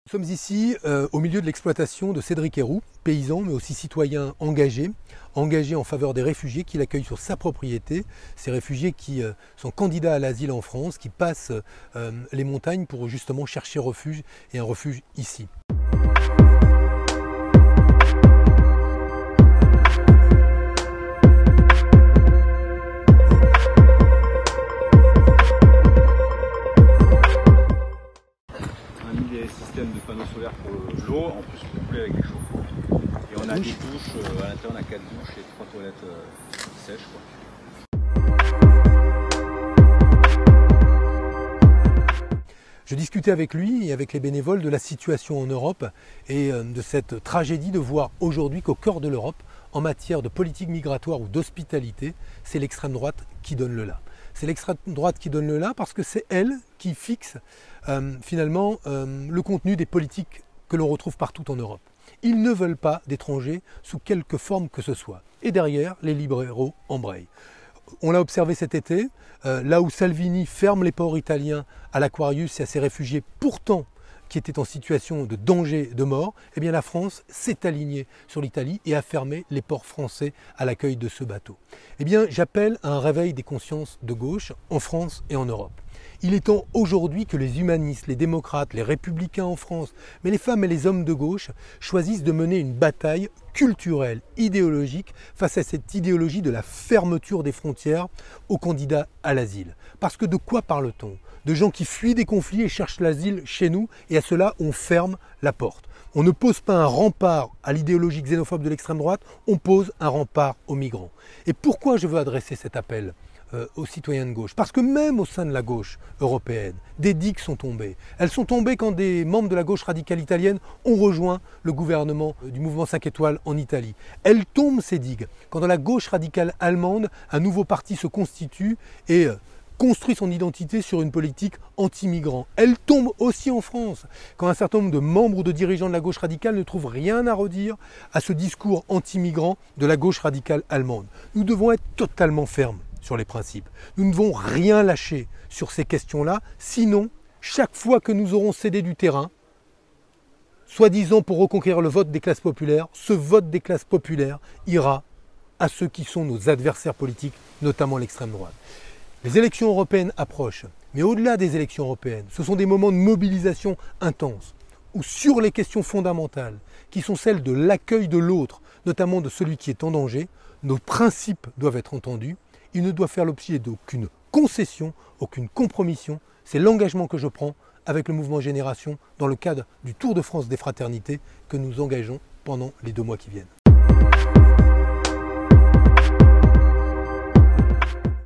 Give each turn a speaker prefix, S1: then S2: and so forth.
S1: Nous sommes ici au milieu de l'exploitation de Cédric Héroux, paysan mais aussi citoyen engagé en faveur des réfugiés qu'il accueille sur sa propriété, ces réfugiés qui sont candidats à l'asile en France, qui passent les montagnes pour justement chercher refuge et un refuge ici.
S2: Des systèmes de panneaux solaires pour l'eau, en plus couplé avec des chauffe-eau. Et on a des douches, à l'intérieur on a 4 douches et 3 toilettes sèches.
S1: Je discutais avec lui et avec les bénévoles de la situation en Europe et de cette tragédie de voir aujourd'hui qu'au cœur de l'Europe, en matière de politique migratoire ou d'hospitalité, c'est l'extrême droite qui donne le là. C'est l'extrême droite qui donne le là parce que c'est elle qui fixe finalement le contenu des politiques que l'on retrouve partout en Europe. Ils ne veulent pas d'étrangers sous quelque forme que ce soit. Et derrière, les libéraux embrayent. On l'a observé cet été, là où Salvini ferme les ports italiens à l'Aquarius et à ses réfugiés pourtant qui étaient en situation de danger de mort, eh bien la France s'est alignée sur l'Italie et a fermé les ports français à l'accueil de ce bateau. Eh bien j'appelle à un réveil des consciences de gauche en France et en Europe. Il est temps aujourd'hui que les humanistes, les démocrates, les républicains en France, mais les femmes et les hommes de gauche choisissent de mener une bataille culturelle, idéologique, face à cette idéologie de la fermeture des frontières aux candidats à l'asile. Parce que de quoi parle-t-on? De gens qui fuient des conflits et cherchent l'asile chez nous, et à cela on ferme la porte. On ne pose pas un rempart à l'idéologie xénophobe de l'extrême droite, on pose un rempart aux migrants. Et pourquoi je veux adresser cet appel aux citoyens de gauche? Parce que même au sein de la gauche européenne, des digues sont tombées. Elles sont tombées quand des membres de la gauche radicale italienne ont rejoint le gouvernement du mouvement 5 étoiles en Italie. Elles tombent ces digues quand dans la gauche radicale allemande, un nouveau parti se constitue et construit son identité sur une politique anti-migrant. Elle tombe aussi en France, quand un certain nombre de membres ou de dirigeants de la gauche radicale ne trouvent rien à redire à ce discours anti-migrant de la gauche radicale allemande. Nous devons être totalement fermes sur les principes. Nous ne devons rien lâcher sur ces questions-là, sinon, chaque fois que nous aurons cédé du terrain, soi-disant pour reconquérir le vote des classes populaires, ce vote des classes populaires ira à ceux qui sont nos adversaires politiques, notamment l'extrême droite. Les élections européennes approchent, mais au-delà des élections européennes, ce sont des moments de mobilisation intense, où sur les questions fondamentales, qui sont celles de l'accueil de l'autre, notamment de celui qui est en danger, nos principes doivent être entendus. Il ne doit faire l'objet d'aucune concession, aucune compromission. C'est l'engagement que je prends avec le mouvement Génération dans le cadre du Tour de France des fraternités que nous engageons pendant les 2 mois qui viennent.